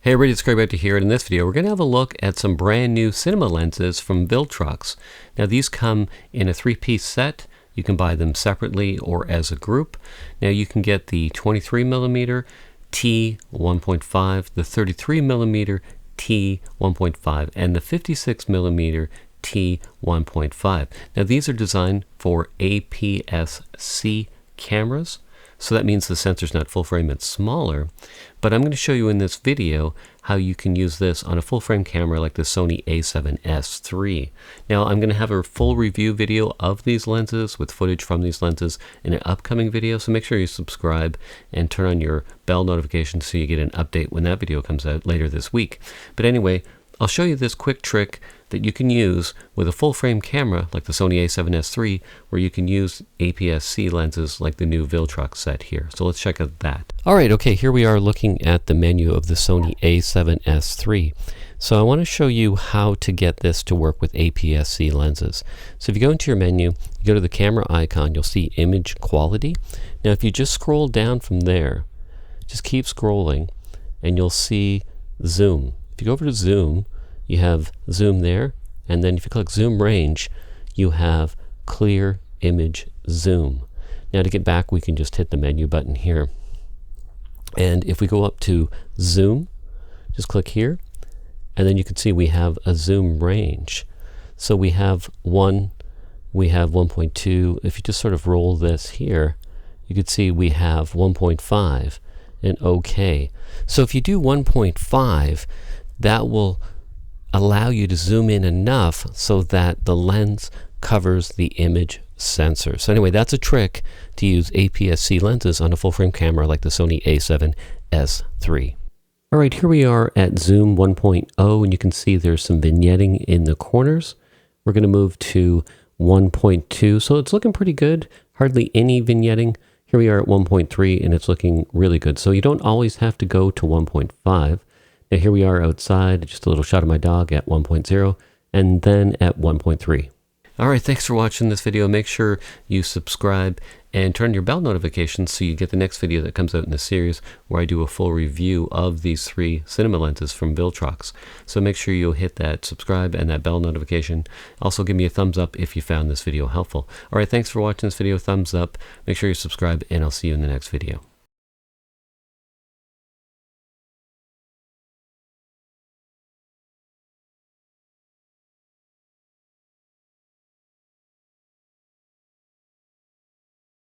Hey everybody, it's Craig back to here. In this video, we're going to have a look at some brand new cinema lenses from Viltrox. Now these come in a 3-piece set. You can buy them separately or as a group. Now you can get the 23mm T1.5, the 33mm T1.5, and the 56mm T1.5. Now these are designed for APS-C cameras. So that means the sensor's not full frame, it's smaller. But I'm going to show you in this video how you can use this on a full frame camera like the Sony A7S III. Now I'm going to have a full review video of these lenses with footage from these lenses in an upcoming video. So make sure you subscribe and turn on your bell notifications so you get an update when that video comes out later this week. But anyway, I'll show you this quick trick that you can use with a full frame camera like the Sony A7S III, where you can use APS-C lenses like the new Viltrox set here. So let's check out that. Alright, okay, here we are looking at the menu of the Sony A7S III. So I want to show you how to get this to work with APS-C lenses. So if you go into your menu, you go to the camera icon, you'll see image quality. Now if you just scroll down from there, just keep scrolling, and you'll see zoom. If you go over to zoom, you have zoom there, and then if you click zoom range, you have clear image zoom. Now to get back, we can just hit the menu button here. And if we go up to zoom, just click here, and then you can see we have a zoom range. So we have 1, we have 1.2. If you just sort of roll this here, you can see we have 1.5 and OK. So if you do 1.5, that will allow you to zoom in enough so that the lens covers the image sensor. So anyway, that's a trick to use APS-C lenses on a full frame camera like the Sony A7S III. Alright, here we are at zoom 1.0, and you can see there's some vignetting in the corners. We're going to move to 1.2, so it's looking pretty good. Hardly any vignetting. Here we are at 1.3, and it's looking really good. So you don't always have to go to 1.5. Now here we are outside, just a little shot of my dog at 1.0, and then at 1.3. Alright, thanks for watching this video. Make sure you subscribe and turn your bell notifications so you get the next video that comes out in the series where I do a full review of these 3 cinema lenses from Viltrox. So make sure you'll hit that subscribe and that bell notification. Also give me a thumbs up if you found this video helpful. Alright, thanks for watching this video. Thumbs up. Make sure you subscribe, and I'll see you in the next video.